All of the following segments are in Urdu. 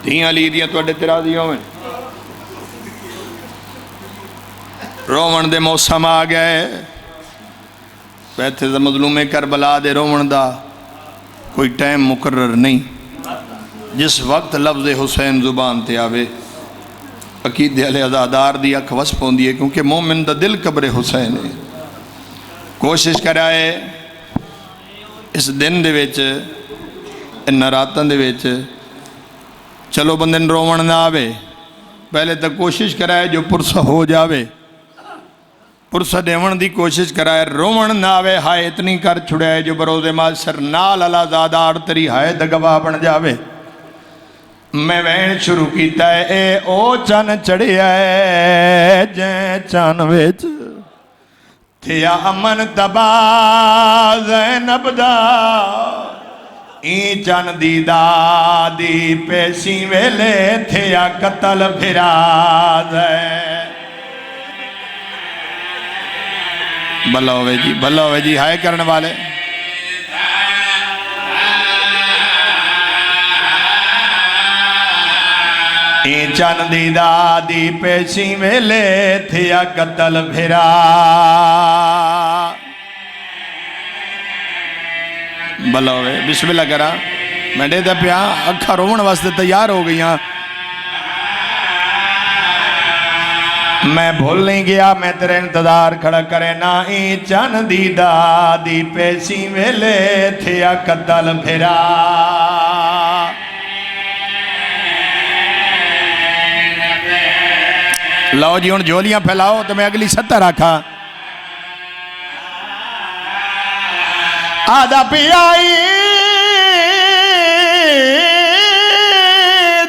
دھیاں علی دیاں توڑے تے راضی ہوئیں رومن دے موسم آ گئے بیٹھے دا مظلوم کربلا دے رومن دا کوئی ٹائم مقرر نہیں جس وقت لفظ حسین زبان تے آوے عقیدے علیہ عزادار دی اکھ وسپ ہوندی ہے کیونکہ مومن دا دل قبر حسین ہے کوشش کرائے اس دن دے ویچ ان راتن دے ویچ چلو بندن رومن نہ آوے پہلے تک کوشش کرائے جو پرسہ ہو جاوے پرسہ دیون دی کوشش کرائے رومن نہ آوے ہائے اتنی کر چھڑائے جو بروز معاشر نال اللہ زادار تری ہائے دگواہ بن جاوے میں وین شروع کیتا ہے اے او چن چڑی ہے جین چن ویچ تھیا امن تبا زینب دا این چن دی دادی پیسی ویلے تھیا قتل پھراز ہے بھلا ہوئے جی ہائے کرنے والے این چن دی دادی پیسی ویلے تھیا قتل پھرا بھلا ہوئے بسم اللہ کرا میں دے دا پیا اکھا رومن واسطے تیار ہو گئی ہاں میں بھول نہیں گیا میں تیرے انتظار کھڑا کرے نا این چن دی دادی پیسی ویلے تھیا قتل پھرا لو جی ان جھولیاں پھیلاؤ تو میں اگلی 70 رکھا آدھا پیائی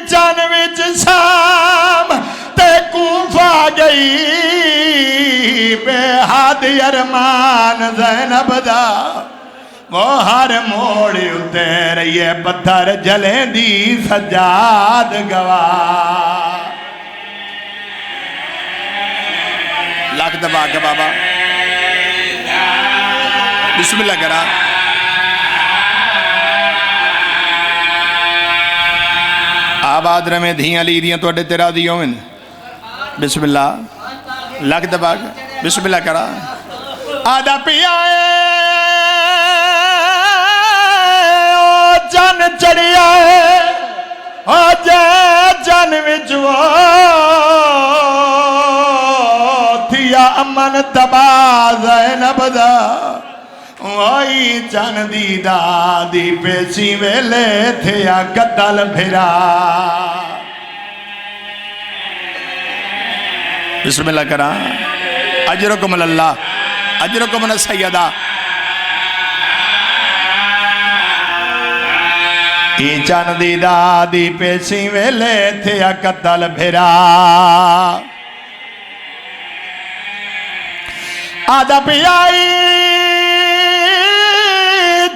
جانوچ سام تے کوفہ گئی بے حد ارمان زینب دا وہ ہر موڑی اتر یہ پتھر جلیں دی سجاد گواہ لاکھ دبا کے بابا بسم اللہ کرا آباد رمے دھیاں لی دیاں توڑے تیرا دیوں میں بسم اللہ لاکھ دبا کے بسم اللہ کرا آدھا پیائے او جن چڑی آئے او جن وچو تھیا امن تبا زینب دا وہی چن دی دادی پیسی ویلے تھیا قتل پھرا بسم اللہ کرا اجرکم اللہ اجرکم السیدہ ای چن دی دادی پیسی ویلے تھیا قتل پھرا آدھا پیائی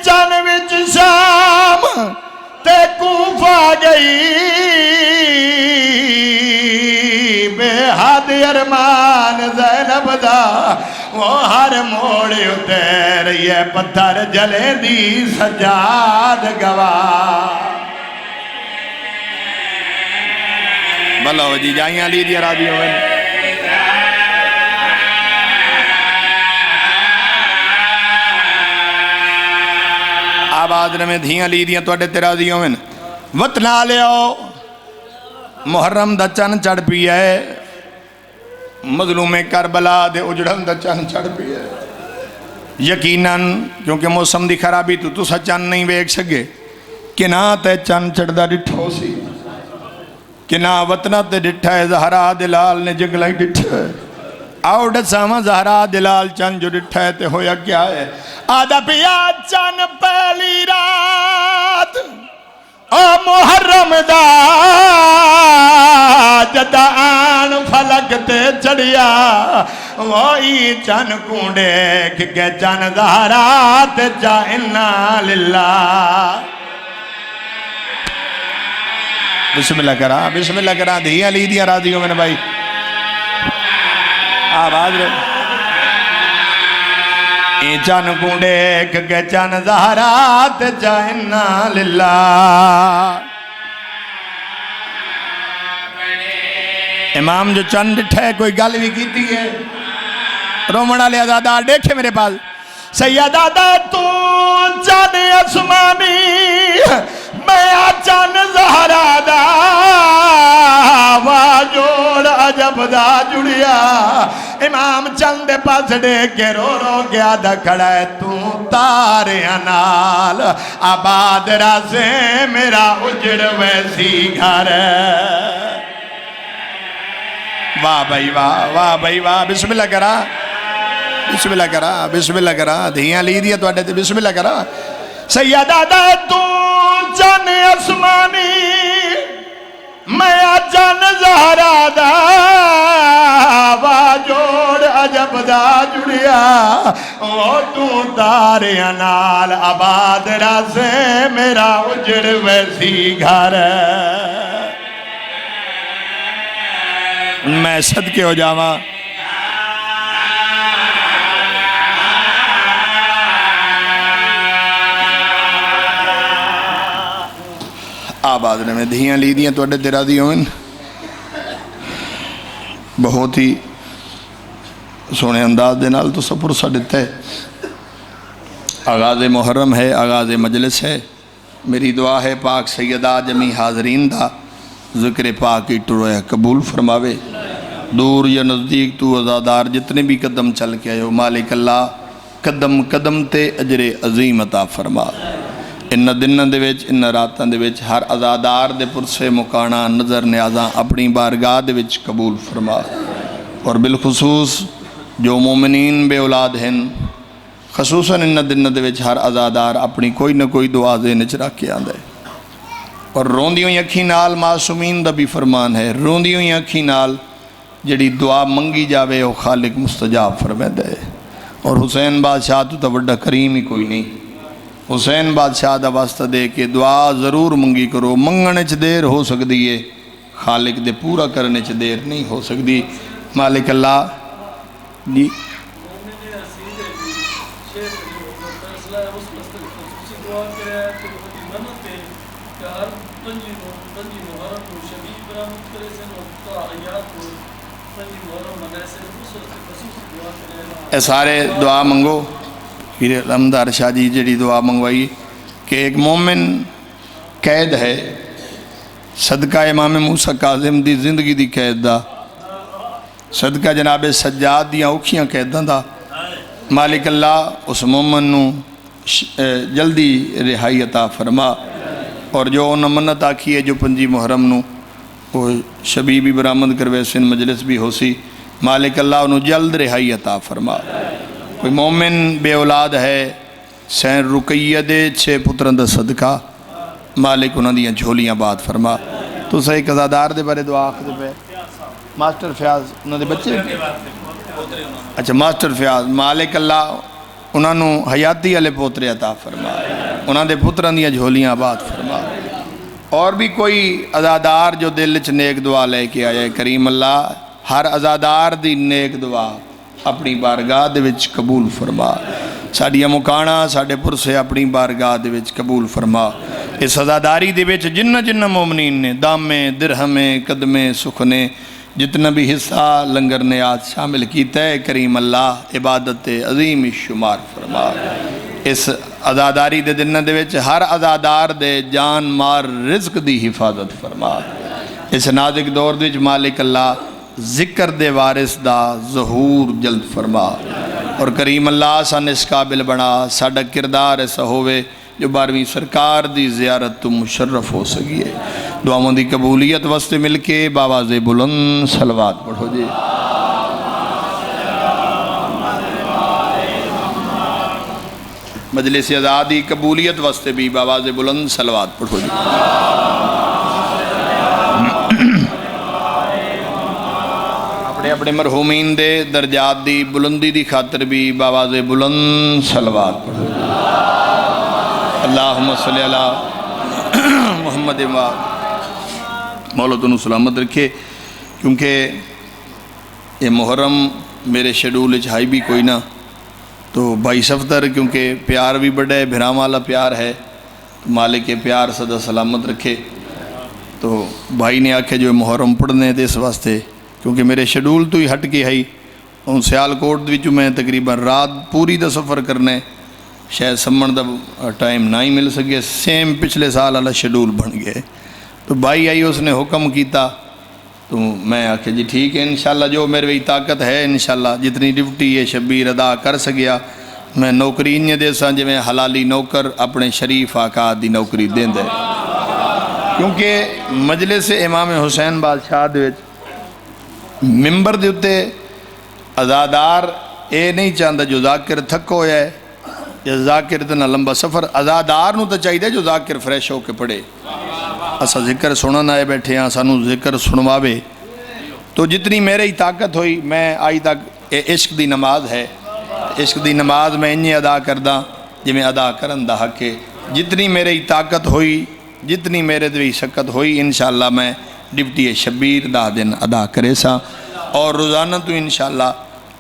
چن وچ شام تے کوفہ گئی بے حد ارمان زینب دا وہ ہر موڑی اتر یہ پتھر جلیں دی سجاد گواہ بھلا ہو جی جائیاں لی دیا راضی ہوئے آباد رمے دھیاں لی دیاں توڑے تیرا دیوں میں وطنا لے آؤ محرم دا چن چڑھ پی ہے مظلوم کربلا دے اجڑن دا چن چڑھ پی ہے یقیناً کیونکہ موسم دی خرابی تو سا چن نہیں بیک سکے کہ نا تے چن چڑھ دا ڈٹھو سی کہ نا وطنہ تے ڈٹھا ہے زہرا دلال نے جگلائی ڈٹھا ہے آؤ ڈساما زہرا دلال چن جو ڈٹھا ہے تے ہویا کیا ہے آدھا پیا چن پہلی رات او محرم دا جدا آن فلک تے چڑیا وہی چن کونڈے کہ چن زہرات جائنا للہ بسم اللہ کرا دھیاں لی دیا راضیوں میں نے بھائی آواز رہے ای چن کونڈے کہ چن زہرات جائنا للہ امام جو چند ڈٹھے کوئی گل بھی کیتی ہے رومن والے عزادار دیکھے میرے پاس سیدہ دا تو چند اسمانی میں چند زہرا دا واجوڑ عجب دا جڑیا امام چند پاس دیکھ کے رو رو گیا دا کھڑا ہے تو تاریاں نال آباد راسے میرا اجڑ ویسی گھر واہ بھائی واہ واہ بھائی واہ بسم اللہ کرا بسم اللہ کرا بسم اللہ کرا دھیاں لی دیا تو اڈے تے بسم اللہ کرا سیدہ دا تو جن اسمانی میں جن زہرا دا واجوڑ عجب دا جڑیا او تو تاریاں نال آباد راسے میرا اجڑ ویسی گھر میں صدقے ہو جاواں آباد نے میں دھیاں لی دیاں تو اڈے تیرا دی ہوئن بہت ہی سونے انداز دے نال تو سپر سا دیتا ہے آغاز محرم ہے آغاز مجلس ہے میری دعا ہے پاک سیدہ جمی حاضرین دا ذکر پاک کی ٹرویا قبول فرماوے دور یا نزدیک تو عزادار جتنے بھی قدم چل کے آئے ہو مالک اللہ قدم قدم تے اجر عظیم عطا فرما ان دنوں دے وچ ان راتاں دے وچ ہر عزادار دے پرسے مکانا نظر نیازاں اپنی بارگاہ دے وچ قبول فرما اور بالخصوص جو مومنین بے اولاد ہیں خصوصاً ان دنوں دے وچ ہر عزادار اپنی کوئی نہ کوئی دعا ذہن وچ رکھ کے آندا ہے اور روندیوں اکھی نال معصومین دا بھی فرمان ہے روندیوں اکھی نال جڑی دعا منگی جاوے وہ خالق مستجاب فرمائے ہے اور حسین بادشاہ تو بڑا کریم ہی کوئی نہیں حسین بادشاہ دا واسطہ دے کے دعا ضرور منگی کرو منگنے چ دیر ہو سکتی ہے خالق دے پورا کرنے چ دیر نہیں ہو سکتی مالک اللہ جی اے سارے دعا منگو پھر علمدار شاہ جی جڑی دعا منگوائی کہ ایک مومن قید ہے صدقہ امام موسیٰ کاظم دی زندگی دی قید دا صدقہ جناب سجاد دیاں اوکھیاں قیداں دا مالک اللہ اس مومن نو جلدی رہائی عطا فرما اور جو انہوں منت آکھی ہے جو 5 محرم نو وہ شبی بھی برآمد کروے سن مجلس بھی ہو سی مالک اللہ انہوں جلد رہائی عطا فرما کوئی مومن بے اولاد ہے سین رقیہ دے 6 پتران دا صدقہ مالک انہوں دیاں جھولیاں بات فرما تو صحیح قضادار دے بارے دعا آخر دے پہ ماسٹر فیاض انہوں دے بچے اچھا ماسٹر فیاض مالک اللہ انہوں نے حیاتی علی پوترے عطا فرما انہوں دے پتران دیاں جھولیاں بات فرما اور بھی کوئی عزادار جو دل چ نیک دعا لے کے آیا کریم اللہ ہر عزادار دی نیک دعا اپنی بارگاہ دے وچ قبول فرما ساڑیاں مکانا ساڑے پرسے اپنی بارگاہ دے وچ قبول فرما اس عزاداری دے وچ جنہ مومنین نے دامیں درہمیں قدمیں سکھنے جتنا بھی حصہ لنگر نیاز شامل کیتا ہے کریم اللہ عبادت عظیم شمار فرما اس عزاداری دے دنہ دے وچ ہر عزادار دے جان مار رزق دی حفاظت فرما اس نازک دور دے وچ مالک اللہ ذکر دے وارث دا ظہور جلد فرما اور کریم اللہ سان اس قابل بنا ساڑا کردار ایسا ہوئے جو 12ویں سرکار دی زیارت تو مشرف ہو سکیے دعاؤں دی قبولیت واسطے مل کے باواز بلند صلوات پڑھو جی مجلس آزادی قبولیت واسطے بھی باواز بلند صلوات پڑھو جی اپنے مرحومین دے درجات دی بلندی دی خاطر بھی باواز بلند صلوات پڑھو اللہم صلی اللہ محمد مولا تنو سلامت رکھے کیونکہ یہ محرم میرے شیڈول چاہی بھی کوئی نہ تو 22 افطر کیونکہ پیار بھی بڑا ہے بھرام والا پیار ہے مالک پیار صدا سلامت رکھے تو بھائی نے آکھے جو محرم پڑھنے دے اس واسطے کیونکہ میرے شیڈول تو ہی ہٹ کے ہے ہوں سیالکوٹ وچوں میں تقریباً رات پوری دا سفر کرنا ہے شاید سمن دا ٹائم نہ ہی مل سکے سیم پچھلے سال والا شیڈول بن گئے تو بھائی آئی اس نے حکم کیتا تو میں آکھے جی ٹھیک ہے انشاءاللہ جو میرے بھی طاقت ہے انشاءاللہ جتنی ڈیوٹی ہے شبیر ادا کر سکیا میں نوکری انہیں دے ساں جو میں حلالی نوکر اپنے شریف آقا دی نوکری دیں دے کیونکہ مجلس امام حسین بادشاہ دے ممبر دے اتے ازادار اے نہیں چاہتا جو ذاکر تھک ہویا ہے یا ذاکر اتنا لمبا سفر ازادار نو تو چاہیے جو ذاکر فریش ہو کے پڑھے اسا ذکر سنن آئے بیٹھے ہیں سانو ذکر سنواوے تو جتنی میرے ہی طاقت ہوئی میں آئی تک عشق دی نماز ہے عشق دی نماز میں انہیں ادا کردہ جی میں ادا کرن دا حق ہے جتنی میرے ہی طاقت ہوئی جتنی میرے دوی شکت ہوئی انشاءاللہ میں ڈپٹی شبیر دا دن ادا کرے سا اور روزانہ تو انشاءاللہ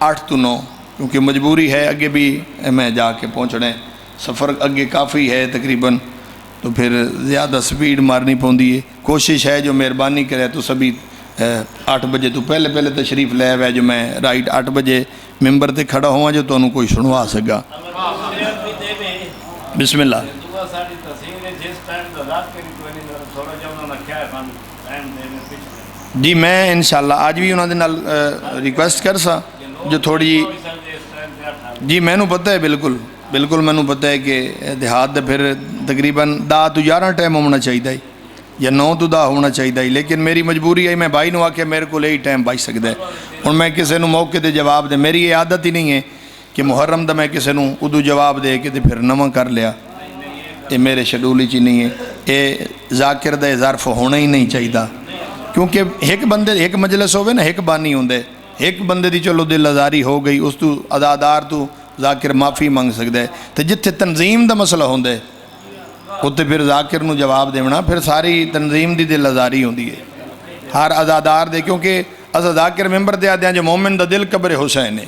8 to 9 کیونکہ مجبوری ہے اگے بھی میں جا کے پہنچنے سفر اگے کافی ہے تقریباً تو پھر زیادہ سپیڈ مارنی پوندی ہے کوشش ہے جو مہربانی کرے تو سبھی 8 بجے تو پہلے تشریف لے ہوئے جو میں رائٹ 8 بجے ممبر تے کھڑا ہوا جو تو انہوں کوئی سنوا سکا بسم اللہ جی میں انشاءاللہ آج بھی انہوں نے ریکویسٹ کر سا جو تھوڑی جی میں نو پتہ ہے بالکل میں نو پتہ ہے کہ دیہات دے پھر تقریباً 10 to 11 ٹائم ہونا چاہیے یا 9 to 10 ہونا چاہیے لیکن میری مجبوری ہے میں بھائی نو آکے میرے کو لئی ٹائم بائی سکتا ہے اور میں کسے نو موقع دے جواب دے میری یہ عادت ہی نہیں ہے کہ محرم دا میں کسے نو ادو جواب دے کہ پھر نمہ کر لیا یہ میرے شیڈول ہی نہیں ہے یہ ذاکر دا ظرف ہونا ہی نہیں چاہیے کیونکہ ایک بندے ایک مجلس ہوئے نا ایک بانی ہوندے ایک بندے دی چلو دل ازاری ہو گئی اس تو ادادار تو ذاکر معافی مانگ سکتا ہے تو جتھے تنظیم دا مسئلہ ہوندے ہوتے پھر ذاکر نو جواب دیونا پھر ساری تنظیم دی دل ازاری ہوندی ہے ہر ازادار دے کیونکہ اسا ذاکر ممبر دے آدھے ہیں جو مومن دا دل قبر حسین ہے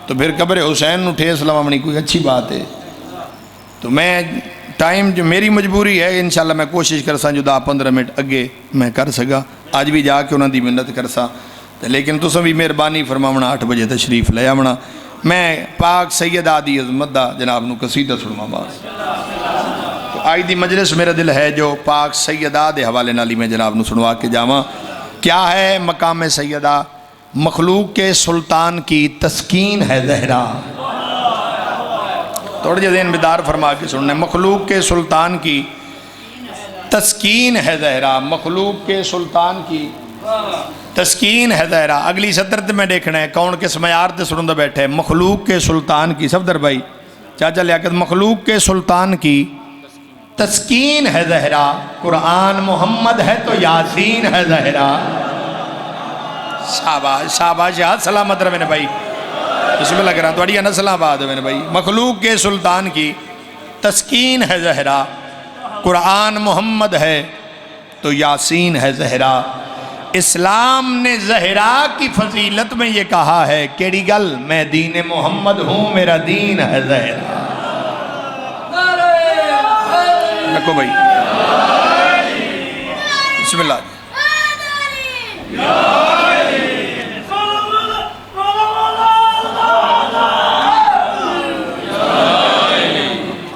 تو پھر قبر حسین نو ٹھیس لوامنی کوئی اچھی بات ہے تو میں ٹائم جو میری مجبوری ہے انشاءاللہ میں کوشش کرسا جو 10-15 منٹ اگے میں کر سکا آج بھی جا کے انہوں دی منت کرسا لیکن تو سب بھی مہربانی فرماونا 8 بجے تشریف لے آونا میں پاک سید آدی عظمت دا جناب نو قصیدہ سنما باز تو آئی دی مجلس میرا دل ہے جو پاک سیدہ دے حوالے نالی میں جناب نو سنوا کے جاواں کیا ہے مقام سیدہ مخلوق کے سلطان کی تسکین ہے زہرا تھوڑے جے ذہن بیدار فرما کے سننے مخلوق کے سلطان کی تسکین ہے زہرا مخلوق کے سلطان کی تسکین ہے زہرا اگلی سطر تے میں دیکھنا ہے کون کس معیار تے سنندہ بیٹھے مخلوق کے سلطان کی صفدر بھائی چاچا لیاقت مخلوق کے سلطان کی تسکین ہے زہرا قرآن محمد ہے تو یاسین ہے زہرا شاباش یاد سلامت رہے بھائی بسم اللہ کرا تو اڑیا نسل آباد ہے بھائی مخلوق کے سلطان کی تسکین ہے زہرا قرآن محمد ہے تو یاسین ہے زہرا اسلام نے زہرا کی فضیلت میں یہ کہا ہے کیڑی گل میں دین محمد ہوں میرا دین ہے زہرا رکھو بھائی بسم اللہ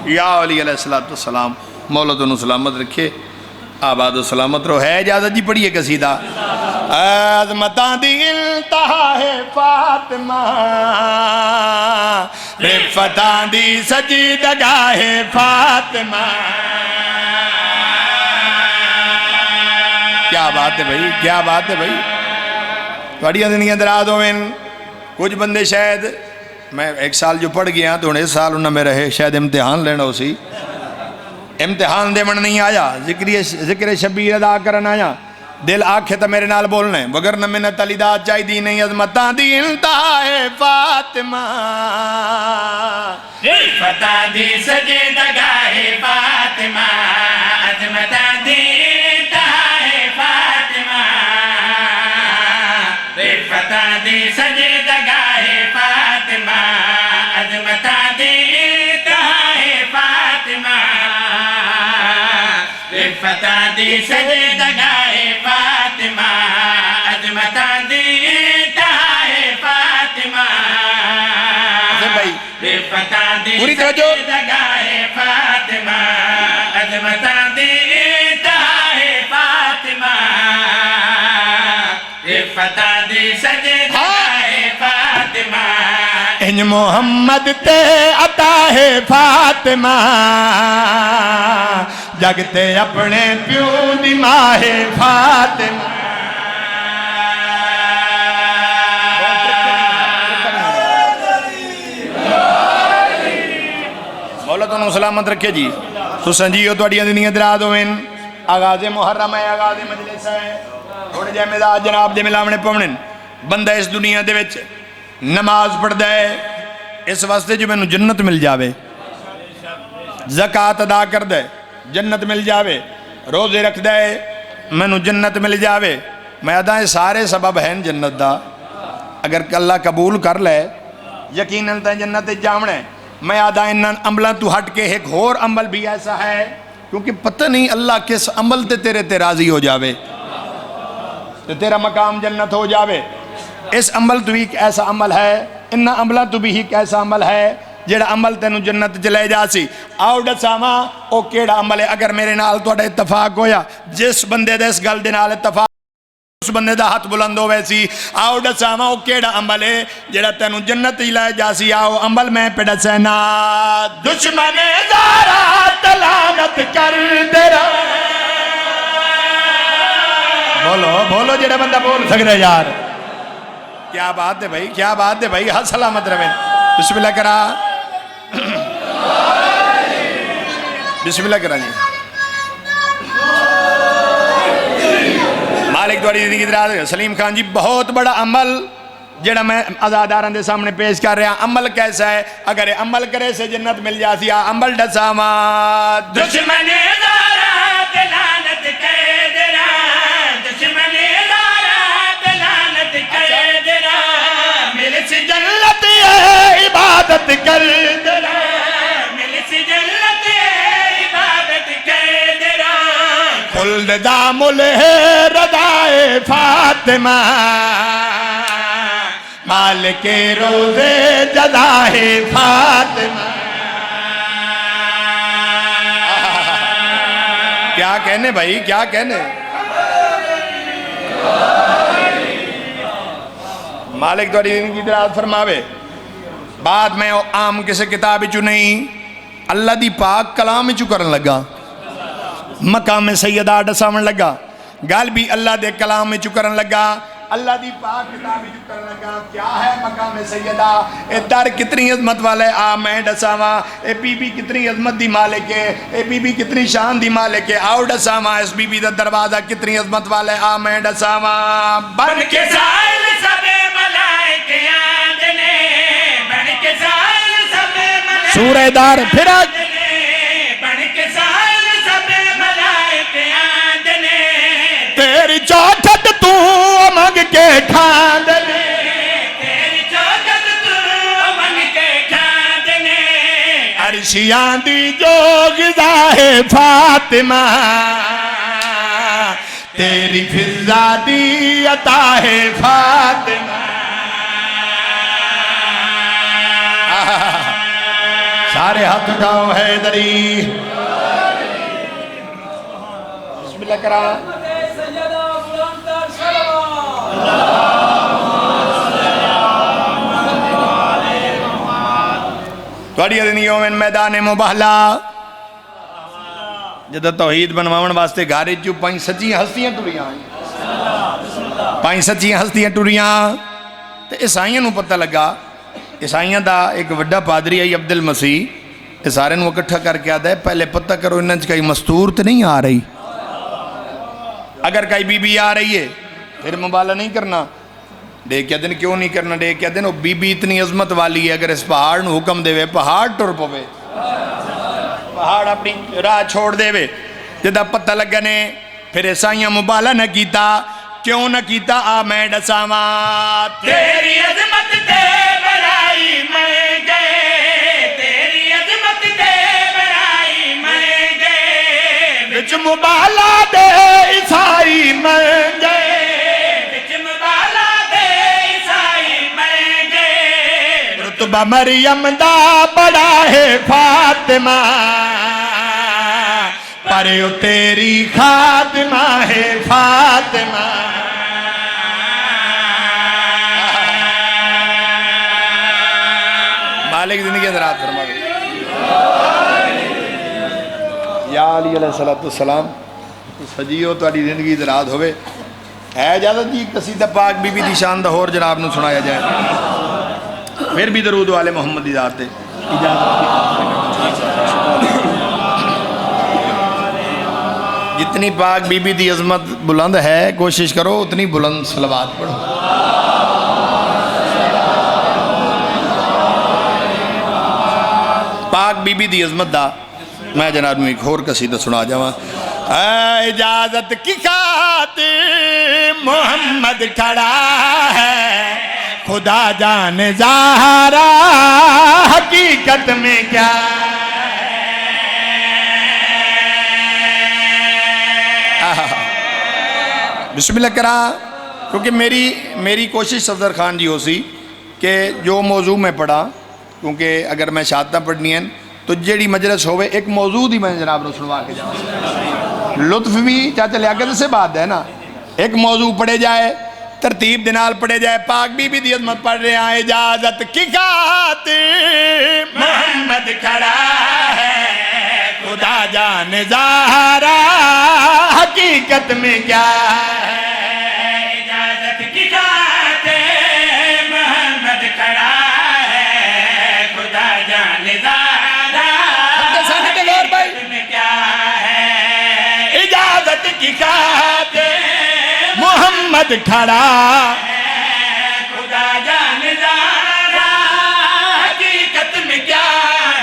یا علی علیہ السلام مولا دونوں سلامت رکھے آباد و سلامت رو ہے اجازت جی پڑھیے قصیدہ عظمتاں دی انتہا ہے فاطمہ رفتاں دی سجدگاہ ہے فاطمہ کیا بات ہے بھائی کیا بات ہے بھائی بڑی دنیا دراز ہوئے کچھ بندے شاید میں 1 سال جو پڑھ گیا تو 1 سال انہوں میں رہے شاید امتحان لینا ہو سی امتحان دے من نہیں آیا ذکر شبیر ادا کرنا آیا دل آنکھے تا میرے نال بولنے وگر نہ منت علی دا چاہی دی نہیں عظمتاں دی انتہا ہے فاطمہ رفتاں دی سجدگاہ فاطمہ عظمتاں دی انتہا ہے فاطمہ رفتاں دی سجدگاہ فاطمہ عظمتاں دی انتہا ہے فاطمہ رفتاں دی سجدگاہ فاطمہ عظمتاں دی پوری توجہ فاطمہ عظمتاں دی انتہا ہے فاطمہ فتح دی سجدہ ہے فاطمہ ان محمد تے عطا ہے فاطمہ جگتے اپنے پیو دی ماں ہے فاطمہ مولا تو سلامت رکھے جی تو سنجیو تو اڑیاں دنیا دراز ہوئیں آغاز محرم ہے آغاز مجلس ہے تھوڑے جائے مزاج جناب دے ملاونے پونے بندہ اس دنیا دے وچ نماز پڑھ دے اس واسطے جو میں نو جنت مل جاوے زکاة ادا کر دے جنت مل جاوے روزے رکھ دے میں نو جنت مل جاوے میں ادائیں سارے سبب ہیں جنت دا اگر اللہ قبول کر لے یقیناً تے جنت جامنے میں ادائیں عملان تو ہٹ کے ایک اور عمل بھی ایسا ہے کیونکہ پتہ نہیں اللہ کس عمل تے تیرے تے راضی ہو جاوے تو تیرا مقام جنت ہو جاوے اس عمل تو ایک ایسا عمل ہے انہا عملہ تو بھی ایک ایسا عمل ہے جیڑا عمل تینو جنت چلے جا سی آؤ ڈساما او کیڑا عمل ہے اگر میرے نال تو اڑا اتفاق ہویا جس بندے دے اس گل دے نال اتفاق اس بندے دا ہاتھ بلند ہو ویسی آؤ ڈساما او کیڑا عمل ہے جیڑا تینو جنت چلے جا سی آؤ عمل میں پیڑا سینا دشمن دارا تلانت کر دیرا بولو جیڑا بندہ بول سکتے یار کیا بات ہے بھائی کیا بات ہے بھائی ہاں سلامت رویں بسم اللہ کرا بسم اللہ کرا جی مالک دواری زندگی دراز سلیم خان جی بہت بڑا عمل جڑا میں ازاداران دے سامنے پیش کر رہا عمل کیسا ہے اگر عمل کرے سے جنت مل جاتی ہے عمل ڈساما دشمن دارا دلانت قید را دشمن دارا دلانت قید را مل سی جنت ہے عبادت کر درا مل سی جنت عبادت قید را خلد دامل ہے رضائے فاطمہ مالک روزے جزا ہے فاطمہ کیا کہنے بھائی کیا کہنے مالک دوری دن کی دراز فرماوے بعد میں عام کسے کتابی چو نہیں اللہ دی پاک کلامی چو کرن لگا مقام سیدہ ڈسامن لگا گال بھی اللہ دے کلامی چو کرن لگا اللہ دی پاک کتابی چو کرن لگا کیا ہے مقام سیدہ اے در کتنی عظمت والے میں ڈساما اے بی بی کتنی عظمت دی مالک ہے اے بی بی کتنی شان دی مالک ہے آؤ ڈساما اس بی بی دا دروازہ کتنی عظمت والے میں ڈساما بن کے سائل سب ملائکے آدنے بن کے سائل سب ملائکے سورہ دار پھرا بن کے سائل سب ملائکے آدنے تیری چوٹھت تو مگ کے کھاند تیری چوکت تو من کے کھاندنے عرشیاں دی جو غذا ہے فاطمہ تیری فضا دی عطا ہے فاطمہ سارے ہاتھ اٹھاؤ حیدری بسم اللہ کرا توڑی ادنیوں میں میدان مباہلا جدہ توحید بنواؤن واسطے گھارے جو پانچ سچی ہستیاں ٹوریاں پانچ سچی ہستیاں ٹوریاں تو عیسائیاں نو پتہ لگا عیسائیاں دا ایک وڈا پادری ہے عبد المسیح سارے نو اکٹھا کر کے آدھا ہے پہلے پتہ کرو انہاں کئی مستور تو نہیں آ رہی اگر کئی بی بی آ رہی ہے پھر مبالہ نہیں کرنا ڈے کیا دن کیوں نہیں کرنا ڈے کیا دن وہ بی بی اتنی عظمت والی ہے اگر اس پہاڑ نو حکم دے وے پہاڑ ٹر پوے پہاڑ اپنی راہ چھوڑ دے وے جدہ پتہ لگنے پھر عیسائیاں مبالہ نہ کیتا کیوں نہ کیتا میں ڈساما تیری عظمت تے بڑائی میں گئے تیری عظمت تے بڑائی میں گئے بچ مبالہ دے عیسائی میں گئے رتبہ مریم دا بڑا ہے فاطمہ پر او تیری خاتمہ ہے فاطمہ مالک زندگی حضرات فرما دے یا علی علیہ السلام سجیو تو علی زندگی دراد ہوئے ہے اجازت جی قصیدہ پاک بی بی دی شان دا اور جناب نو سنایا جائے پھر بھی درود والے محمد دی ذات جتنی پاک بی بی دی عظمت بلند ہے کوشش کرو اتنی بلند صلوات پڑھو پاک بی بی دی عظمت دا میں جناب میں ایک اور قصیدہ سنا جاواں اجازت کی خاطر محمد کھڑا ہے خدا جان ظاہرا حقیقت میں کیا بسم اللہ کرا کیونکہ میری کوشش صفدر خان جی ہو سی کہ جو موضوع میں پڑھا کیونکہ اگر میں شہادتہ پڑھنی ہیں تو جیڑی مجلس ہوئے ایک موضوع دی میں جناب نو سنوا کے جاؤں لطف بھی چاچا لیاقت سے بات ہے نا ایک موضوع پڑھے جائے ترتیب دنال پڑھے جائے پاک بی بی دی عظمت پڑھ رہے ہیں اجازت کی خاطر محمد کھڑا ہے خدا جان ظاہرا حقیقت میں کیا ہے اجازت کی خاطر محمد کھڑا ہے خدا جان ظاہرا حقیقت میں کیا ہے اجازت کی خاطر محمد کھڑا ہے خدا جان ظاہرا حقیقت میں کیا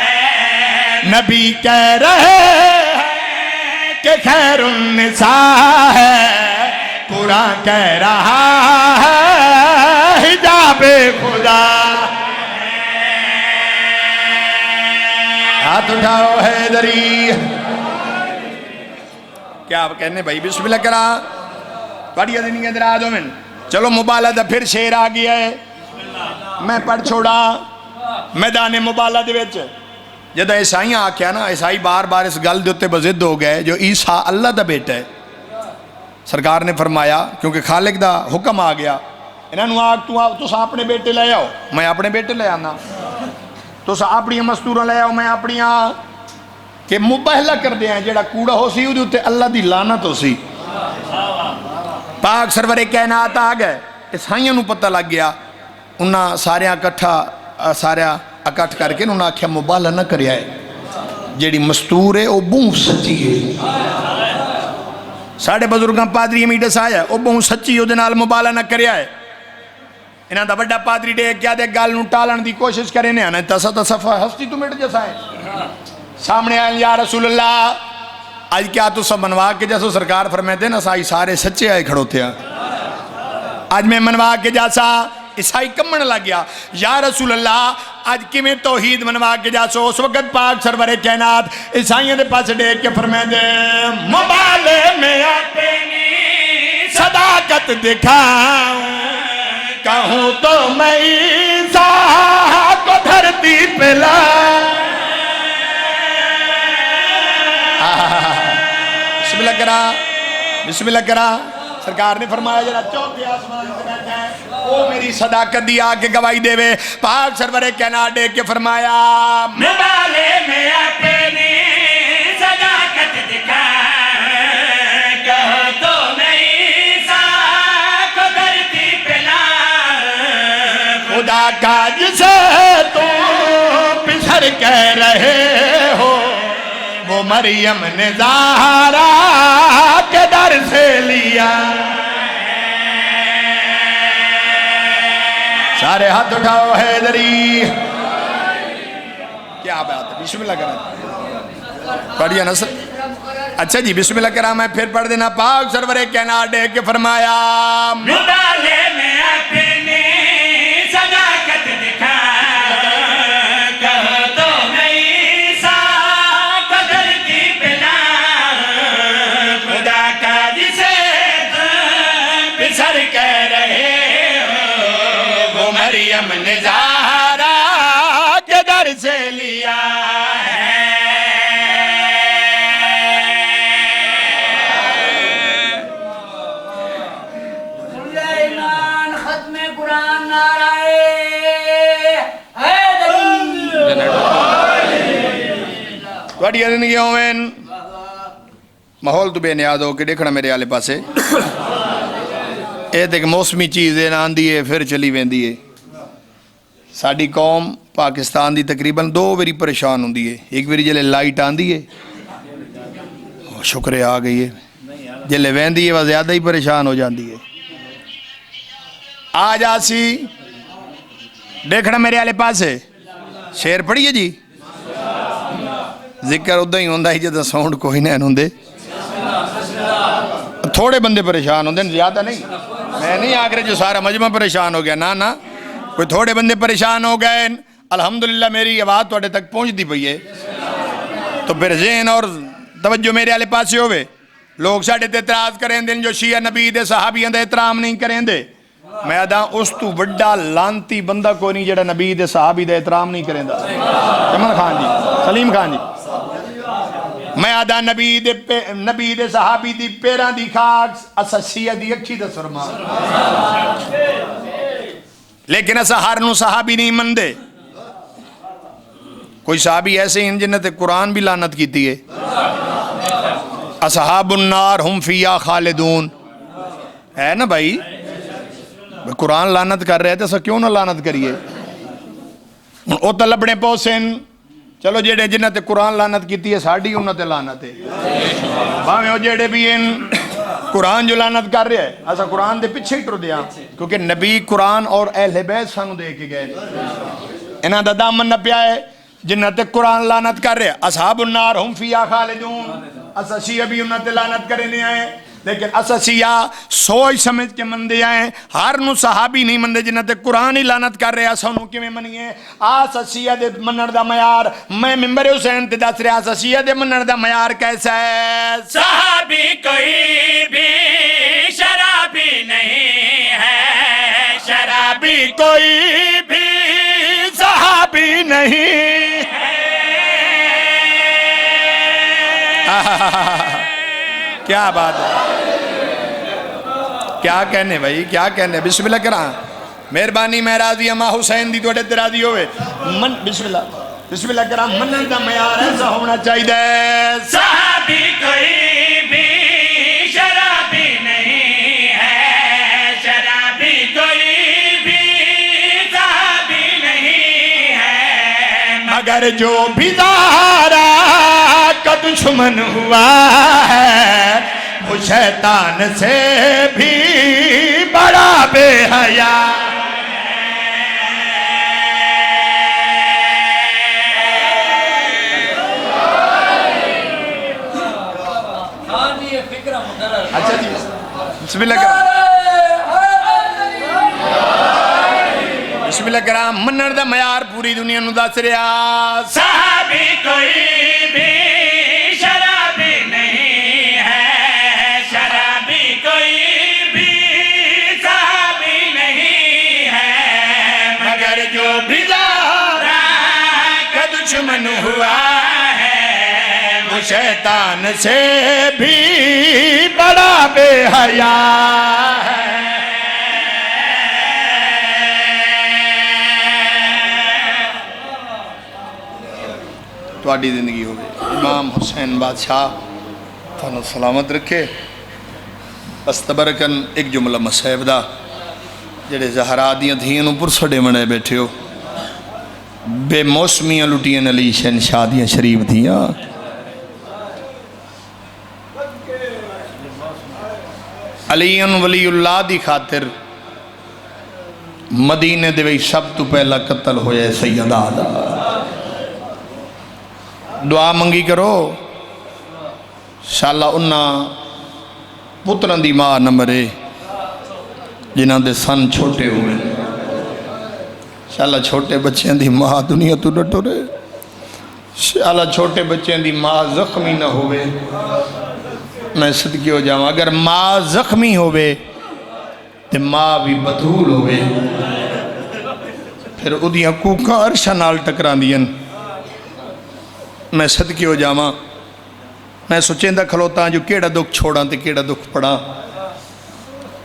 ہے نبی کہہ رہے ہیں کہ خیر النساء ہے قرآن کہہ رہا ہے حجاب خدا ہاتھ اٹھاؤ حیدری کیا آپ کہنے بھائی بسم اللہ کرا پڑھی ادنی کے دراد میں چلو مبالغہ پھر شیر آ گیا ہے میں پڑھ چھوڑا میدان مبالغہ دے وچ جدہ عیسائیاں آکھیا نا عیسائی بار بار اس گل دے اتے بزد ہو گئے جو عیسیٰ اللہ دا بیٹا ہے سرکار نے فرمایا کیونکہ خالق دا حکم آ گیا انہاں نو آگ تو سا اپنے بیٹے لے آؤ میں اپنے بیٹے لے آنا تو سا اپنی مستورہ لے آؤ میں اپنی کہ مباہلہ کر دے ہیں جیڑا کوڑا ہو سی ادھے اللہ دی لعنت ہو سی پاک سرور کائنات آ گئے عیسائیاں نو پتہ لگ گیا انہاں ساریاں اکٹھ کر کے انہاں آکھیا مبالہ نہ کریا ہے جیڑی مستور ہے وہ بہت سچی ہے ساڑھے بزرگاں پادری امیڈس آیا وہ بہت سچی ہو دنال مبالہ نہ کریا ہے انہاں دا بڑا پادری دے کیا دے گال نو ٹالن دی کوشش کرے نے آنا تسا تصفہ ہستی تو مٹ جیسا ہے سامنے آئیں یا رسول اللہ آج کیا تو سب منوا کے جیسو سرکار فرمیتے نا سائی سارے سچے آئے کھڑوتے ہیں آج میں منوا کے جیسا عیسائی کمن لگ گیا یا رسول اللہ آج کی میں توحید منوا کے جاسو اس وقت پاک سرور کائنات عیسائیوں دے پاس ڈیک کے فرمائے دے مبالے میں اپنی صداقت دکھاؤں کہوں تو میں عیسیٰ کو دھرتی پہ لاؤں بسم اللہ کرا سرکار نے فرمایا جرا چوتھے آسمان سے بیٹھا ہے وہ میری صداقت دی آکے گواہی دے وے پاک سرور کائنات دے کے فرمایا مبالے میں اپنی صداقت دکھا کہو تو میں عیسیٰ کو دھرتی پہ لاؤں خدا کا جسے تم پسر کہہ رہے ہو وہ مریم نے زہرا کے در سے لیا سارے ہاتھ اٹھاؤ حیدری کیا بات ہے بسم اللہ کرا پڑھیا نصر اچھا جی بسم اللہ کرا میں پھر پڑھ دینا پاک سرور کائنات دے کے فرمایا مبالے میں اپنی صداقت دکھا کہو تو میں عیسیٰ کو دھرتی پہ لاؤں خدا کا جسے تم پسر کہہ رہے ہو وہ مریم نے زہرا وڈی زندگی ہوئیں ماحول تو بے نیاز ہو کے دیکھنا میرے آلے پاسے یہ تو ایک موسمی چیز ہے نہ آندی ہے پھر چلی ویندی ہے ساڑی قوم پاکستان دی تقریباً 2 باری پریشان ہوندی ہے ایک باری جلے لائٹ آندی ہے شکر آ گئی ہے جلے ویندی ہے وہ زیادہ ہی پریشان ہو جاندی ہے آج آسی دیکھنا میرے آلے پاسے شیر پڑھیے جی ذکر ادھا ہی ہوندہ ہی جدہ ساؤنڈ کوئی نہیں ہوندے تھوڑے بندے پریشان ہوندے زیادہ نہیں میں نہیں آگرے جو سارا مجمع پریشان ہو گیا نا کوئی تھوڑے بندے پریشان ہو گئے الحمدللہ میری آواز توڑے تک پہنچ دی پئی ہے تو پھر ذہن اور توجہ میرے آلے پاسے ہوئے لوگ ساڑھے تے اعتراض کریں دیں جو شیعہ نبی دے صحابیاں دے احترام نہیں کریں دے میں آدھا اس تو بڑا لانتی بندہ کوئی نہیں جڑا نبی دے صحابی دے احترام نہیں کریں دا جمل خان جی سلیم خان جی میں آدھا نبی دے صحابی دی پیران دی خاک اسا شیعہ دی اکھی دا سرما لیکن اسا ہر نو صحابی نہیں من دے کوئی صحابی ایسے ہیں جنت قرآن بھی لعنت کیتی ہے اصحاب النار ہم فیہا خالدون ہے نا بھائی قرآن لعنت کر رہے تھے اسا کیوں نہ لعنت کریے او تا لبنے پوسن چلو جیڑے جنت قرآن لعنت کیتی ہے ساڑھی انہوں لعنت ہے باہمیں وہ جیڑے بھی ان قرآن جو لعنت کر رہے ہیں ایسا قرآن دے پیچھے ہی ٹر دیا کیونکہ نبی قرآن اور اہل بیت سانو دے کے گئے انہاں دا دامن نہ پیا ہے جنت قرآن لعنت کر رہے ہیں اصحاب النار ہم فیہا خالدون اسا شیعہ بھی انہوں لعنت کرنے آئے لیکن اسا شیعہ سوچ سمجھ کے مندے آئے ہر نو صحابی نہیں مندے جنت قرآن ہی لعنت کر رہے اسا انہوں کی میں منیے آسا شیعہ دے منر دا معیار میں ممبر حسین تے دس رہے آسا شیعہ دے منر دا معیار کیسا ہے صحابی کوئی بھی شرابی نہیں ہے شرابی کوئی بھی صحابی نہیں ہے کیا بات ہے کیا کہنے بھائی کیا کہنے بسم اللہ کران مہربانی میں راضی اماں حسین دی توڑے تے راضی ہوئے بسم اللہ کران منن دا معیار ایسا ہونا چاہیے صحابی کوئی بھی شرابی نہیں ہے شرابی کوئی بھی صحابی نہیں ہے مگر جو بھی زہرا کا دشمن ہوا ہے وہ شیطان سے بھی بڑا بے حیا اچھا جی بسم اللہ کرام بسم اللہ کرام منر دا معیار پوری دنیا نو دس رہا صحابی کوئی بھی شرابی نہیں ہے شرابی کوئی بھی صحابی نہیں ہے مگر جو بھی زہرا کا دشمن ہوا ہے وہ شیطان سے بھی بڑا بے حیا ہے توڑی زندگی ہوئے امام حسین بادشاہ تھانو سلامت رکھے بس تبرکن ایک جملہ مسیب دا جڑے زہرا دیاں دھیاں پر سڑے منے بیٹھے ہو بے موسمیاں لٹیاں علی شہن شادیاں شریف دیاں علی ولی اللہ دی خاطر مدینے دے وی سب تو پہلا قتل ہوئے سیدہ آدھا دعا منگی کرو شاءاللہ انہا پتران دی ماں نمبرے جنہاں دے سن چھوٹے ہوئے شاءاللہ چھوٹے بچیاں دی ماں دنیا تو ڈٹو رہے شاءاللہ چھوٹے بچیاں دی ماں زخمی نہ ہوئے میں صدقی ہو جاؤں اگر ماں زخمی ہوئے تو ماں بھی بطول ہوئے پھر ادھیاں کوکاں عرشہ نال ٹکران دیا میں صدقی ہو جاؤں میں سوچیں دا کھلوتا جو کیڑا دکھ چھوڑا تے کیڑا دکھ پڑا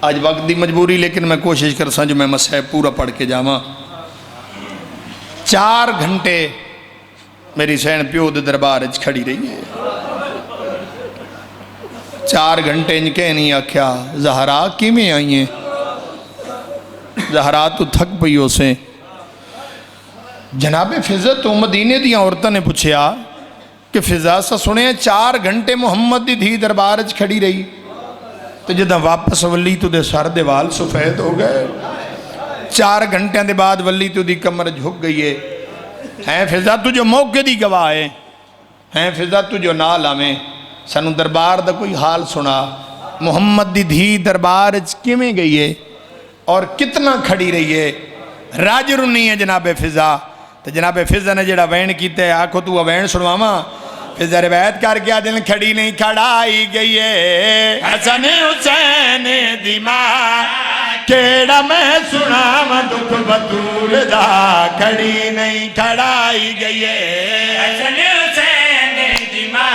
آج وقت دی مجبوری لیکن میں کوشش کر ساں جو میں مسئلہ پورا پڑھ کے جاؤں 4 گھنٹے میری سین پیو دے دربار اچ کھڑی رہی ہے 4 گھنٹے ان کے نہیں آکھیا زہرا کی میں آئی ہیں زہرا تو تھک پئی ہو سے جناب فضا تو مدینے دیا عورتوں نے پوچھیا کہ فضا سا سنے 4 گھنٹے محمد دی دھی دربار اچ کھڑی رہی تو جدہ واپس ولی تو دے سر دے وال سفید ہو گئے 4 گھنٹے دے بعد ولی تو دی کمر جھک گئی ہے فضا تو جو موقع دی گواہ ہے فضا تو جو نال آمیں سنو دربار دا کوئی حال سنا محمد دی دھی دربار اچ کیمیں گئی ہے اور کتنا کھڑی رہی ہے راجر نہیں ہے جناب فضا تو جناب فضا نے جڑا وین کیتے ہیں آنکھو تو وین سنواما فضا روایت کر کے دل کھڑی نہیں کھڑائی گئی ہے حسن حسین دی ماں کیڑا میں سناما دکھ بطول دا کھڑی نہیں کھڑائی گئی ہے حسن حسین دی ماں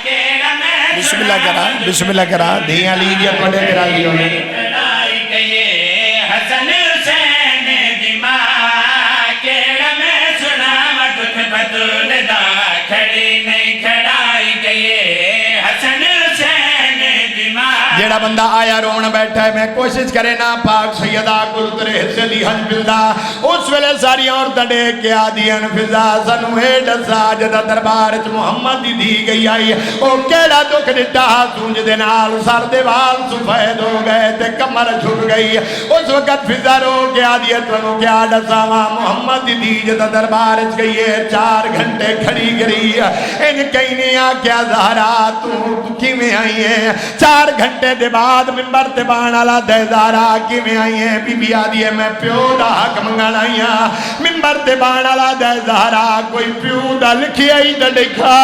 کیڑا میں بسم اللہ کرا دھیاں لیجیا پڑے میرا لیوں نے کھڑائی گئی ہے حسن حسین دی ماں کیڑا میں سناما دکھ بطول دا کھڑی نہیں کھڑائی گئی ہے حسن حسین دی ماں جیڑا بندہ آیا رونا بیٹھا ہے میں کوشش کرے نا پاک سیدہ گلترے حصے دی حج بلدہ اس ویلے ساری عورتیں دیکھ کے آدھیاں فضا سنو ایڈ ساجدہ دربار چ محمد دی دی گئی آئی او کیڑا دکھ نٹا سونج دے نال سر دے وال سفید ہو گئے تے کمر چھٹ گئی اس وقت فضا رو کے آدھیاں تو کیا ڈساواں محمد دی دی جدہ دربار چ گئی ہے 4 گھنٹے کھڑی گری ان کہیں نہیں آکیا زہرا تو کی میں آئی ہے 4 گھنٹے دے بعد ممبر تے بان آلا دے زہرا کی میں آئی ہے بی بی آدھی ہے میں پیو دا حق منگان آئی ہاں ممبر تے بان آلا دے زہرا کوئی پیو دا لکھی آئی دا لکھا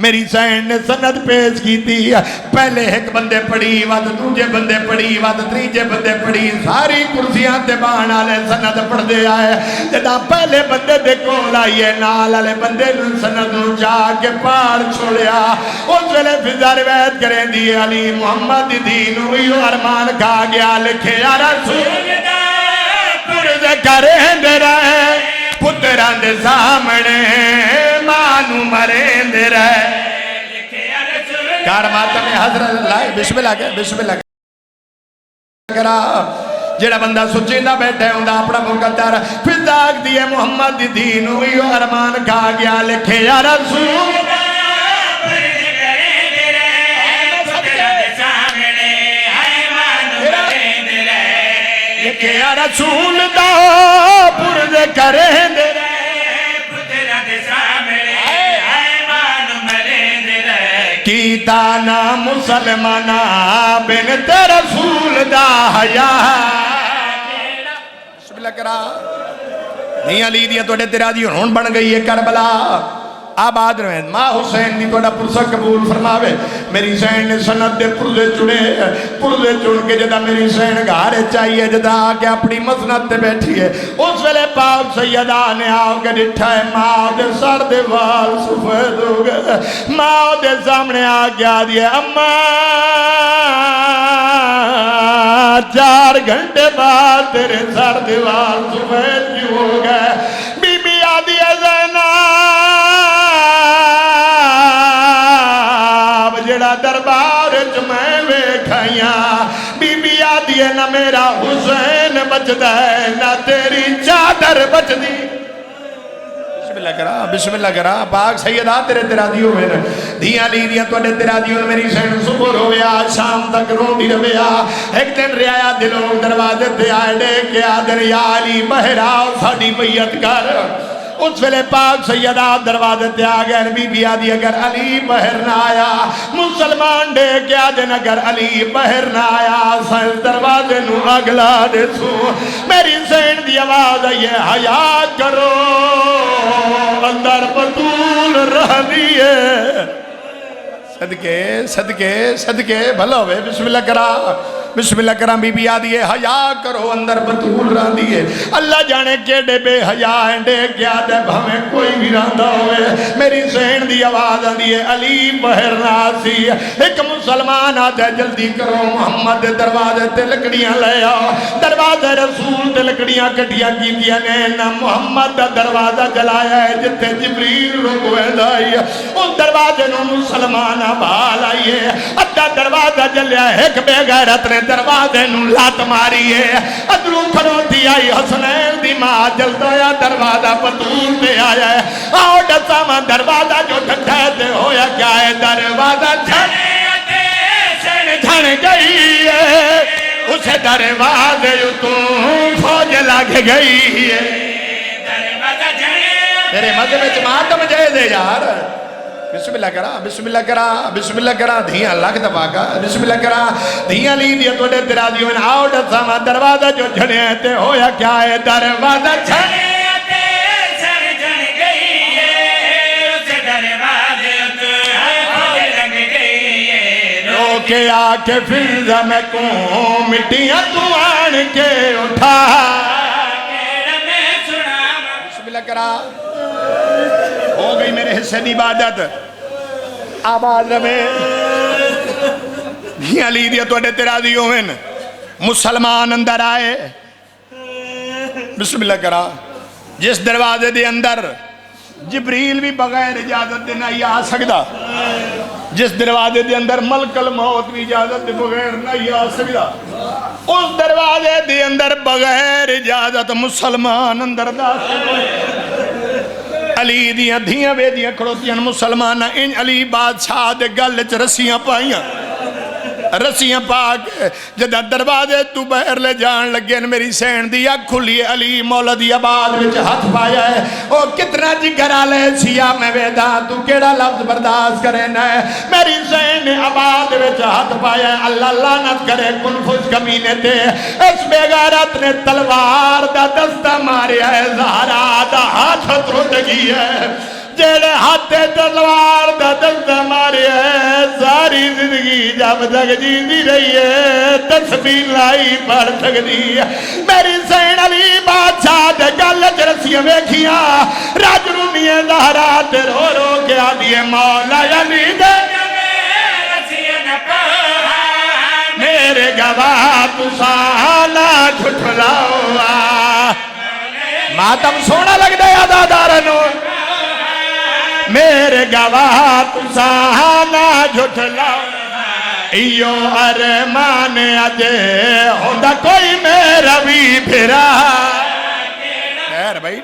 میری سین نے سند پیش کی تھی پہلے ایک بندے پڑھی واد دوجے بندے پڑھی واد تریجے بندے پڑھی ساری کرسیاں تے بان آلے سند پڑھ دے آئے جدا پہلے بندے دے کول آئیے نال آلے بندے سند جا کے پاڑ چھوڑیا اس ویلے فضا روایت کریں دی علی محمد دین ویو ارمان کھا گیا لکھے یا رسول دا پرد کریں دے رہے پتران دے سامنے مانو مرین دے رہے کار ماتم حضرت اللہ بسم اللہ کرا جیڑا بندہ سچیندہ بیٹھے ہوندہ اپنا مقدر پھر داغ دیئے محمد دین ہوئی ارمان کھا گیا لکھے یا رسول لکھے یا رسول دا پرد کریں دے کیتا نا مسلمانہ بنت رسول دا حیا بسم اللہ کرا نہیں علی دیا توڑے تیرا دی ہون بن گئی ہے کربلا آباد رہے ماں حسین دی توڑا پرسہ قبول فرماوے میری سین نے سنت دے پردے چڑھ کے جدا میری سین گھارے چاہیے جدا آگے اپنی مسنت دے بیٹھی ہے اس ویلے پاک سیدہ نے آگے ڈٹھا ہے ماں دے سر دے وال سفید ہو گئے ماں دے سامنے آگے آدھی ہے اماں 4 گھنٹے بعد تیرے سر دے وال سفید کیوں ہو گئے بی بی آدھی ہے جڑا دربار میں ویکھائیاں بی بی آدھی ہے نہ میرا حسین بچدا ہے نہ تیری چادر بچدی بسم اللہ کرا پاک سیدہ تیرے تیرا دیو میں دیاں لی دیاں تو تیرا دیو میری سین صبح رویا شام تک رو دی رویا ایک دن ریا دلوں دروازے تے آئے دے کے آدھر یا علی بہراؤ ساڑی بیعت کر اس ویلے پاک سیدہ دروازے تے آگئے بی بی آدھی اگر علی بہر نہ آیا مسلمان دے کیا دن اگر علی بہر نہ آیا سائن دروازے نو اگلا دے سو میری سین دی آواز آئیے حیاء کرو اندر بطول رہ دیئے صدقے صدقے صدقے بھلا ہوئے بسم اللہ کرا بسم اللہ کرام بی بی آدھیے حیا کرو اندر بطول رہا دیئے اللہ جانے کیڑے بے حیا انڈے کیا دے بھامیں کوئی بھی رہندا ہوئے میری سین دی آواز آدھیے علی بہر ناسی ایک مسلمان آدھے جلدی کرو محمد دروازے تے لکڑیاں لے آؤ دروازے رسول تے لکڑیاں کٹیاں کی دیا نینا محمد دا دروازہ جلایا ہے جتے جبریل رکوے دائی ان دروازے نو مسلمان بھال آئیے ادھا دروازہ جلیا ہے ایک بے غیرت نے دروازے نو لات ماری ہے ادرو کھڑوتی آئی حسنین دی ماں جلتا یا دروازہ بطول پہ آیا ہے آؤ ڈسا ماں دروازہ جو ڈھٹھے دے ہویا کیا ہے دروازہ جھن گئی ہے اسے دروازے تو فوج لگ گئی ہے تیرے مزے میں ماتم جائے دے یار بسم اللہ کرا بسم اللہ کرا بسم اللہ کرا دھیاں لگ دبا کا بسم اللہ کرا دھیاں لی دیا تو دے تیرا دیوں میں آؤ ڈسا ماں دروازہ جو جھنے تے ہویا کیا ہے دروازہ جھنے جھن گئی ہے اسے دروازے تو فوج لگ گئی ہے روکے آکے فضا میں کوں مٹیاں تو آن کے اٹھا بسم اللہ کرا ہو گئی میرے حصے دی عبادت آباد رہے دھیاں لی دیا تو تیرا دیوں میں مسلمان اندر آئے بسم اللہ کرا جس دروازے دے اندر جبریل بھی بغیر اجازت دے نہیں آ سکتا جس دروازے دے اندر ملک الموت بھی اجازت دے بغیر نہیں آ سکتا اس دروازے دے اندر بغیر اجازت مسلمان اندر داخل ہوئے علی دیاں دھیاں بے دیاں کھڑوتیاں مسلمان ان علی بادشاہ دے گل چ رسیاں پائیاں رسیاں پاک جدہ دروازے تو بہر لے جان لگے میری سین دیا کھلی علی مولا دی آباد وچ ہاتھ پایا ہے او کتنا جگرہ لے سیا میں ویدہ تو کیڑا لفظ برداشت کرے نہ ہے میری سین آباد وچ ہاتھ پایا ہے اللہ لعنت کرے کنفس کمینے تے اس بے غیرت نے تلوار دا دستہ ماریا ہے زہرا دا ہاتھ ٹوٹ گئی ہے جیڑے ہاتھے تلوار دا دستہ ماریا ہے ساری زندگی جب تک جیندی رہی ہے تسبیح لائی پڑھ سکتی ہے میری سین علی بادشاہ دے گل چرسیاں ویکھیاں راج رومیے زہرا تے رو رو کے آدھیے مولا علی دے میرے گواہ تو سانا جھٹلاؤ ماتم سونا لگ دے عدادارنو میرے گواہ تو سانا جھٹلاؤ ایو ارمان اجے ہوندہ کوئی میرا بھی پھرا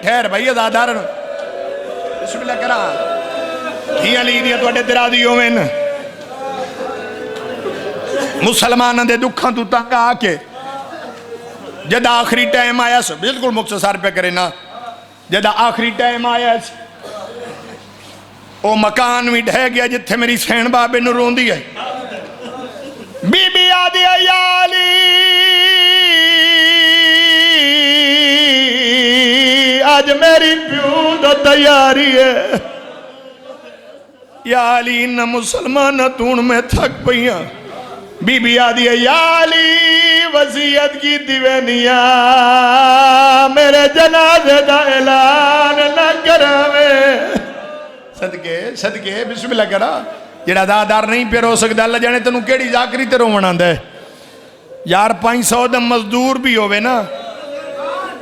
ٹھہر بھائی عزادارن بسم اللہ کرا دھیاں لی دیا تو اڈے تیرا دیوں میں مسلمان دے دکھاں تو تنگ آکے جدہ آخری ٹائم آیا سا بالکل مختصر پہ کرے نا جدہ آخری ٹائم آیا سا او مکان بھی ڈھے گیا جتھے میری سین بابے نو رون دی ہے بی بی آدھی یا علی آج میری پیوں تو تیاری ہے یا علی نہ مسلمان تون میں تھک پئیاں بی بی آدھی یا علی وصیت کی دیوینیا میرے جنازے دا اعلان نہ کراوے صدقے صدقے بسم اللہ کرا جڑا دادار نہیں پہ رو سکتا اللہ جانے تنوں کیڑی ذاکری تے رومن آندے یار 500 دے مزدور بھی ہوئے نا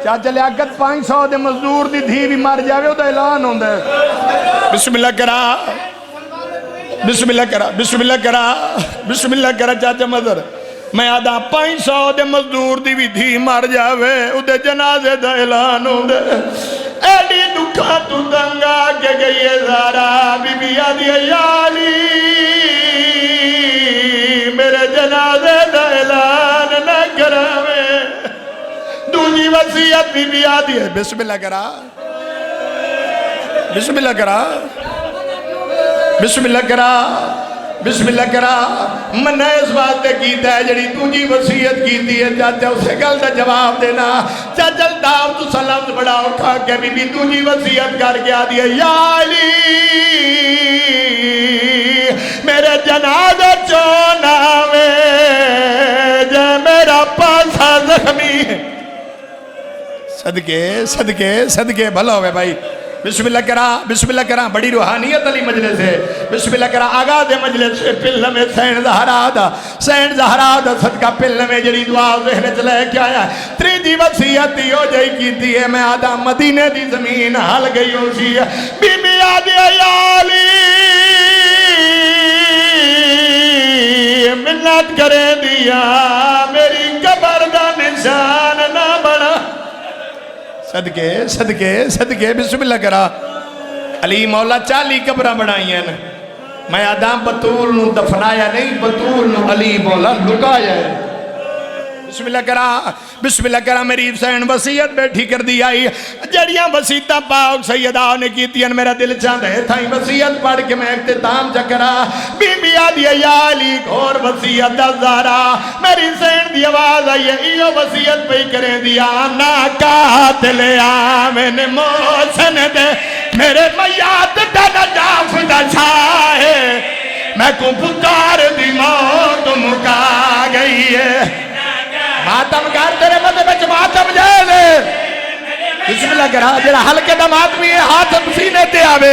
چاچا لیاقت 500 دے مزدور دی دھی بھی مار جاوے وہ دا اعلان ہوندے بسم اللہ کرا بسم اللہ کرا بسم اللہ کرا بسم اللہ کرا چاچا مدر میں آدھا 500 دے مزدور دی بھی دھی مار جاوے او دے جنازے دا اعلان ہوندے ایڈی دکھا تو دنگا کے گئی ہے زارا بی بی آدھی یا علی میرے جنازے دا اعلان نہ کراوے دوجی وصیت بی بی آدھی ہے بسم اللہ کرا بسم اللہ کرا بسم اللہ کرا بسم اللہ کرا منہ اس واسطے کیتا ہے جڑی تجھی وصیت کیتی ہے چاچا اسے گل دا جواب دینا چاچا داؤ تو سلام بڑا اٹھا کے بی بی تجھی وصیت کر کے آ دیا یا علی میرے جنازہ چونا میں جے میرا پاسا زخمی ہے صدقے صدقے صدقے بھلا ہوئے بھائی بسم اللہ کرا بڑی روحانیت علی مجلس ہے بسم اللہ کرا آغاز مجلس ہے پل میں سین زہرا دا صدقہ پل میں جڑی دعا ذہن چلے کیا ہے تریجی وصیت ہو جائی کیتی ہے میں آدھا مدینے دی زمین حل گئی ہو سی بی بی آدھی یا علی منت کرے دیا میری قبر دا نشان نہ بنا صدقے صدقے صدقے بسم اللہ کرا علی مولا 40 قبرہ بڑھائی ہیں میں آدھام بطول نو دفنایا نہیں بطول نو علی مولا لکایا ہے بسم اللہ کرا میری حسین وصیت بیٹھی کر دی آئی جڑیاں وصیتہ پاک سیدہ نے کیتی ہیں میرا دل چاہتا ہے تھا وصیت پڑھ کے میں اختتام چکرا بی بی آدھی یا علی گھور وصیت زہرا میری حسین دی آواز آئی ہے ایو وصیت پہ کریں دیا نا قاتل آمن موسن دے میرے میات دا نجاف دا چھائے میں کو پکار دی موت مکا گئی ہے ماتم کار تیرے مدد بچ ماتم جائے دے بسم اللہ کرا جرا حلقے دا ماتمی ہے ہاتھ سینے تے آوے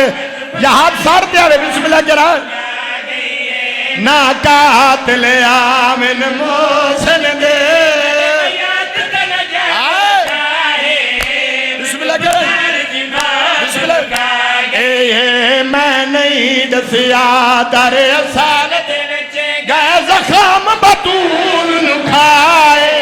یا ہاتھ سار تے آوے بسم اللہ کرا نا قاتل آمن موسن دے بسم اللہ کرا بسم اللہ کرا میں نہیں دسیا در اصالت گئے زخم بطول نکھائے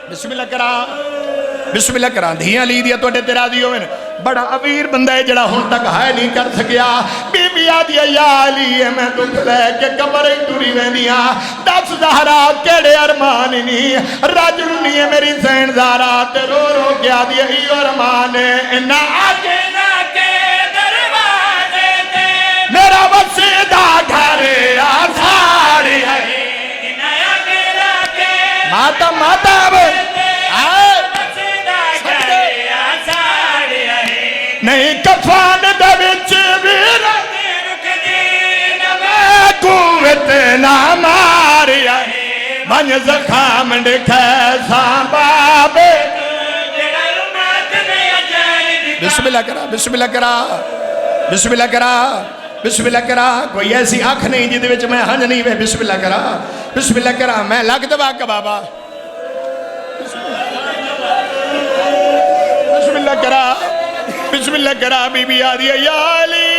بسم اللہ کرا دھیاں لی دیا تو تیرا دیو میں بڑا عبیر بندہ ہے جڑا ہون تک ہائے نہیں کر سکیا بی بی آدیا یا علی میں تو لے کے قبر ٹوری وینیا 10 زہرا کیڑے ارمان نہیں راجل نہیں ہے میری زین زہرا تے رو رو کے آدیا ایو ارمان ہے نہ آگے نہ کے دروازے تے میرا وسیدہ گھر آساڑی ہے ماتم ماتم نہیں کفان دے وچ ویر قوت نہ ماریا من زخام ڈکھے سامبابے بسم اللہ کرا بسم اللہ کرا بسم اللہ کرا بسم اللہ کرا کوئی ایسی آنکھ نہیں جی دے وچ میں ہنج نہیں وے بسم اللہ کرا بسم اللہ کرا میں لگ دبا کا بابا بسم اللہ کرا بسم اللہ کرا بی بی آدھی یا علی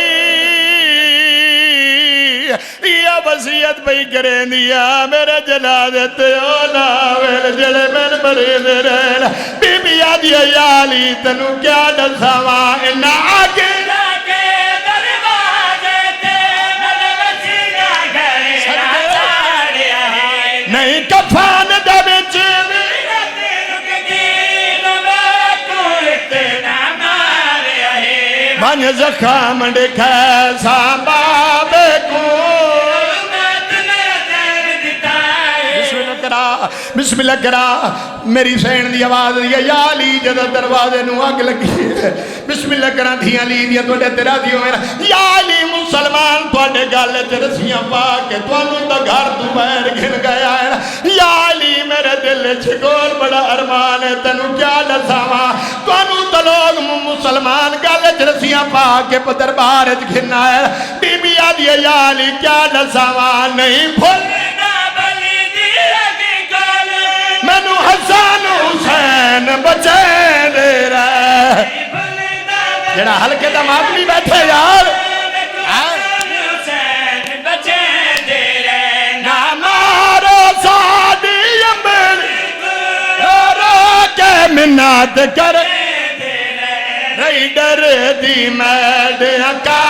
یا وصیت پہ کریں دیا میرے جنازت اولا ویل جلے میں بڑے دے رہے بی بی آدھی یا علی تنو کیا دساوا انہا آگے نہیں کفان دے وچ من زخام ڈکھے سامبابے کو بسم اللہ کرا میری سین دی آواز دیا یا علی جدہ دروازے نو آگ لگی ہے بسم اللہ کرا دھیاں لی دیا تو نے تیرا دیو میرا یا علی مسلمان تو نے گالے چرسیاں پاکے تو انہوں تا گھر تو بیر گھن گیا ہے یا علی میرے دل چھکول بڑا ارمان ہے تنو کیا لساوا تو انہوں تا لوگ مسلمان گالے چرسیاں پاکے پتر بارت گھننا ہے بی بی آدھی یا علی کیا لساوا نہیں بھولنا مینو حسن حسین بچے دے رہے جڑا ہلکے دا ماتمی بیٹھے یار حسین بچے دے رہے نا مارو سادی امبلی رو کے منات کرے رہی ڈر دی میں دے اکا